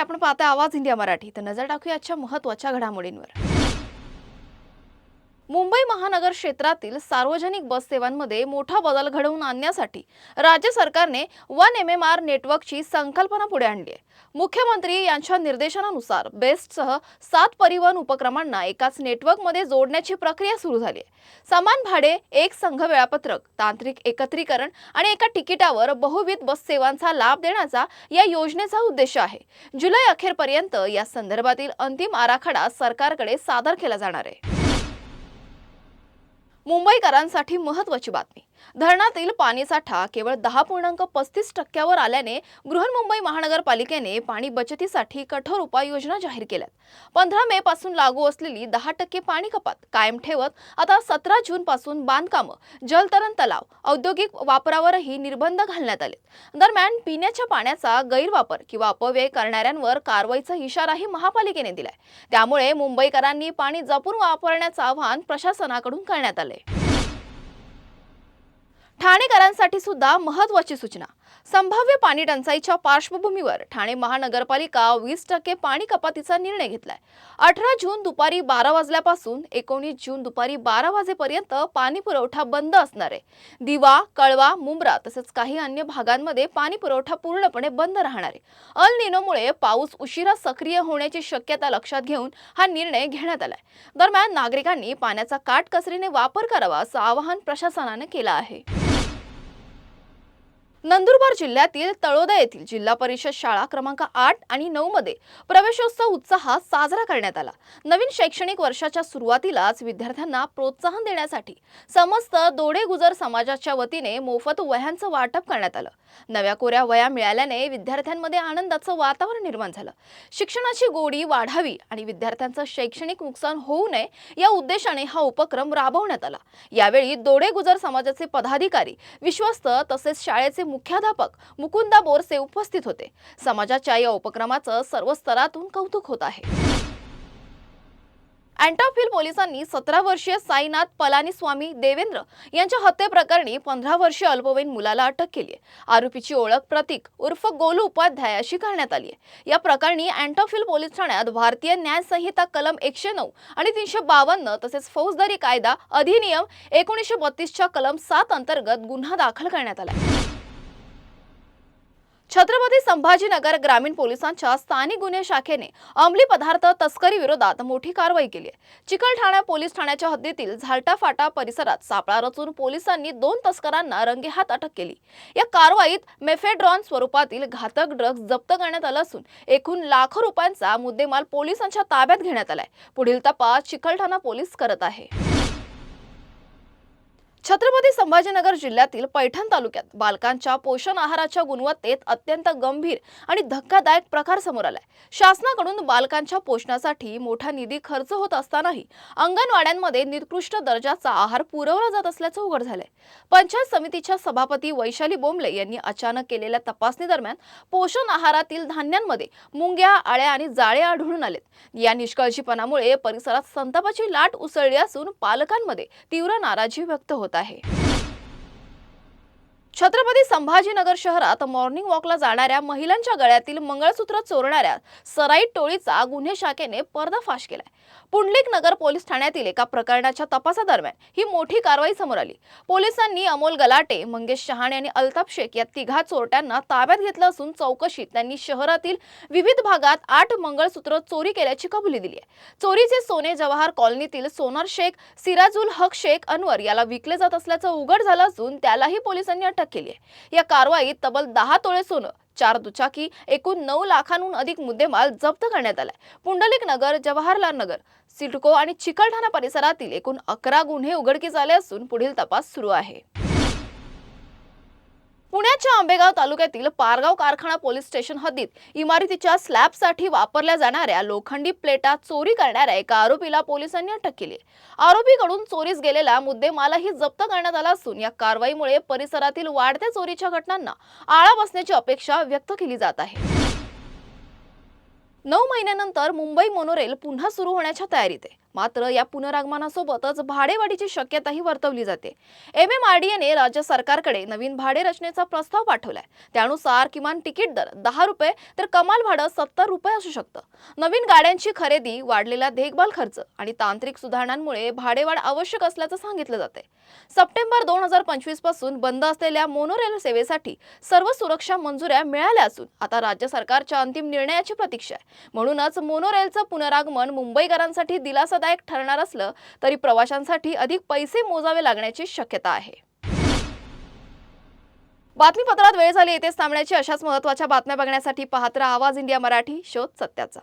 आपण पाहता आवाज इंडिया मराठी। तर नजर टाकूया आजच्या महत्त्वाच्या घडामोडींवर। मुंबई महानगर क्षेत्रातील सार्वजनिक बस सेवांमध्ये मोठा बदल घडवून आणण्यासाठी राज्य सरकारने 1 MMR नेटवर्कची संकल्पना पुढे आणली आहे। मुख्यमंत्री यांच्या निर्देशनानुसार बेस्टसह 7 परिवहन उपक्रमांना एकाच नेटवर्कमध्ये जोडण्याची प्रक्रिया सुरू झाली आहे। समान भाडे, एक संघ वेळापत्रक, तांत्रिक एकत्रीकरण आणि एका तिकिटावर बहुविध बस सेवांचा लाभ देण्याचा या योजनेचा उद्देश आहे। जुलै अखेरपर्यंत या संदर्भातील अंतिम आराखडा सरकारकडे सादर केला जाणार आहे। मुंबईकरांसाठी महत्त्वाची बातमी। धरणातील पाणीसाठा केवळ 10.35% आल्याने बृहन्मुंबई महानगरपालिकेने पाणी बचतीसाठी कठोर उपाययोजना जाहीर केल्यात। 15 मे पासून लागू असलेली 10% पाणी कपात कायम ठेवत आता 17 जून पासून बांधकाम, जलतरण तलाव, औद्योगिक वापरावरही निर्बंध घालण्यात आले। दरम्यान पिण्याच्या पाण्याचा गैरवापर किंवा अपव्यय करणाऱ्यांवर कारवाईचा इशाराही महापालिकेने दिलाय। त्यामुळे मुंबईकरांनी पाणी जपून वापरण्याचं आवाहन प्रशासनाकडून करण्यात आले। ठाणेकरांसाठी सुद्धा महत्त्वाची सूचना। संभाव्य पाणी टंचाईच्या पार्श्वभूमीवर ठाणे महानगरपालिका 20% पाणी कपातीचा निर्णय घेतलाय। 18 जून दुपारी 12 वाजल्यापासून 19 जून दुपारी 12 वाजेपर्यंत पाणी पुरवठा बंद असणार आहे। दिवा, कळवा, मुंब्रा तसेच काही अन्य भागांमध्ये पाणी पुरवठा पूर्णपणे बंद राहणार आहे। अल निनोमुळे पाऊस उशिरा सक्रिय होण्याची शक्यता लक्षात घेऊन हा निर्णय घेण्यात आलाय। दरम्यान नागरिकांनी पाण्याचा काटकसरीने वापर करावा असं आवाहन प्रशासनाने केलं आहे। नंदुरबार जिल्ह्यातील तळोदा येथील जिल्हा परिषद शाळा क्रमांक 8 आणि 9 मध्ये प्रवेशोत्सव उत्साहात साजरा करण्यात आला। नवीन शैक्षणिक वर्षाच्या सुरुवातीलाच विद्यार्थ्यांना प्रोत्साहन देण्यासाठी समस्त दोडे गुजर समाजाच्या वतीने मोफत वह्यांचं वाटप करण्यात आलं। नव्या कोऱ्या वह्या मिळाल्याने विद्यार्थ्यांमध्ये आनंदाचं वातावरण निर्माण झालं। शिक्षणाची गोडी वाढावी आणि विद्यार्थ्यांचं शैक्षणिक नुकसान होऊ नये या उद्देशाने हा उपक्रम राबवण्यात आला। यावेळी दोडे गुजर समाजाचे पदाधिकारी, विश्वस्त तसेच शाळेचे मुख्याध्यापक मुकुंदा बोरसे उपस्थित होते। समाजाच्या या उपक्रमाचं सर्व स्तरातून कौतुक होत आहे। अँटॉप पोलिसांनी 17 वर्षीय साईनाथ पलानीस्वामी देवेंद्र यांच्या हत्येप्रकरणी 15 वर्षीय अल्पवयीन मुलाला अटक केली आहे। आरोपीची ओळख प्रतीक उर्फ गोलू उपाध्याय अशी करण्यात आली आहे। या प्रकरणी अँटॉप पोलीस ठाण्यात भारतीय न्याय संहिता कलम 109 आणि 352 तसेच फौजदारी कायदा अधिनियम 1932 च्या कलम 7 अंतर्गत गुन्हा दाखल करण्यात आला आहे। छत्रपती संभाजीनगर ग्रामीण पोलिसांच्या स्थानिक गुन्हे शाखेने अंमली पदार्थ तस्करी विरोधात मोठी कारवाई केली आहे। चिकलठाणा पोलीस ठाण्याच्या हद्दीतील झालटा फाटा परिसरात सापळा रचून पोलिसांनी 2 तस्करांना रंगेहात अटक केली। या कारवाईत मेफेड्रॉन स्वरूपातील घातक ड्रग्ज जप्त करण्यात आला असून एकूण लाखो रुपयांचा मुद्देमाल पोलिसांच्या ताब्यात घेण्यात आलाय। पुढील तपास चिकलठाणा पोलीस करत आहे। छत्रपती संभाजीनगर जिल्ह्यातील पैठण तालुक्यात बालकांच्या पोषण आहाराच्या गुणवत्तेत अत्यंत गंभीर आणि धक्कादायक प्रकार समोर आलाय। शासनाकडून बालकांच्या पोषणासाठी मोठा निधी खर्च होत असतानाही अंगणवाड्यांमध्ये निकृष्ट दर्जाचा आहार पुरवला जात असल्याचं उघड झालंय। पंचायत समितीच्या सभापती वैशाली बोंबले यांनी अचानक केलेल्या तपासणी दरम्यान पोषण आहारातील धान्यांमध्ये मुंग्या, आळ्या आणि जाळे आढळून आलेत। या निष्काळजीपणामुळे परिसरात संतापाची लाट उसळली असून पालकांमध्ये तीव्र नाराजी व्यक्त होत आहे। छत्रपती संभाजीनगर शहरात मॉर्निंग वॉकला जाणाऱ्या महिलांच्या गळ्यातील मंगळसूत्र चोरणाऱ्या सराईत टोळीचा गुन्हे शाखेने पर्दाफाश केलाय। पुंडलिक नगर पोलीस ठाण्यातील एका प्रकरणाच्या तपासादरम्यान ही मोठी कारवाई समोर आली। पोलिसांनी अमोल गलाटे, मंगेश शहाणे आणि अल्ताफ शेख या तिघा चोरट्यांना ताब्यात घेतलं असून चौकशीत त्यांनी शहरातील विविध भागात 8 मंगळसूत्र चोरी केल्याची कबुली दिली आहे। चोरीचे सोने जवाहर कॉलनीतील सोनार शेख सिराजुल हक शेख अनवर याला विकले जात असल्याचं उघड झालं असून त्यालाही पोलिसांनी अटक केली आहे। या कारवाईत तब्बल 10 तोळे सोनं, 4 दुचाकी, एकूण 9 लाखांहून अधिक मुद्देमाल जप्त करण्यात आलाय। पुंडलिक नगर, जवाहरलाल नगर, सिडको आणि चिकलठाणा परिसरातील एकूण 11 गुन्हे उघडकीस आले असून पुढील तपास सुरू आहे। पुण्याच्या आंबेगाव तालुक्यातील पारगाव कारखाना पोलीस स्टेशन हद्दीत इमारतीच्या स्लॅबसाठी वापरल्या जाणाऱ्या लोखंडी प्लेटा चोरी करणाऱ्या एका आरोपीला पोलिसांनी अटक केली। आरोपीकडून चोरीस गेलेला मुद्देमालही जप्त करण्यात आला असून या कारवाईमुळे परिसरातील वाढत्या चोरीच्या घटनांना आळा बसण्याची अपेक्षा व्यक्त केली जात आहे। 9 महिन्यानंतर मुंबई मोनोरेल पुन्हा सुरू होण्याच्या तयारीत आहे। मात्र या पुनरागमनासोबतच भाडेवाढीची शक्यताही वर्तवली जाते। MMRDAने राज्य सरकारकडे नवीन भाडे रचनेचा प्रस्ताव पाठवलाय। त्यानुसार किमान तिकीट दर 10 रुपये तर कमाल भाडं 70 रुपये असू शकतं। नवीन गाड्यांची खरेदी, वाढलेला देखभाल खर्च आणि तांत्रिक सुधारणांमुळे भाडेवाढ आवश्यक असल्याचं सांगितलं जाते। सप्टेंबर 2025 पासून बंद असलेल्या मोनोरेल सेवेसाठी सर्व सुरक्षा मंजुऱ्या मिळाल्या असून आता राज्य सरकारच्या अंतिम निर्णयाची प्रतीक्षा आहे। म्हणूनच मोनोरेलचं पुनरागमन मुंबईकरांसाठी दिलासादायक ठरणार असलं तरी प्रवाशांसाठी अधिक पैसे मोजावे लागण्याची शक्यता आहे। बातमीपत्रात वेळ झाली येथेच थांबण्याची। अशाच महत्त्वाच्या बातम्या बघण्यासाठी पाहत रहा आवाज इंडिया मराठी, शोध सत्याचा।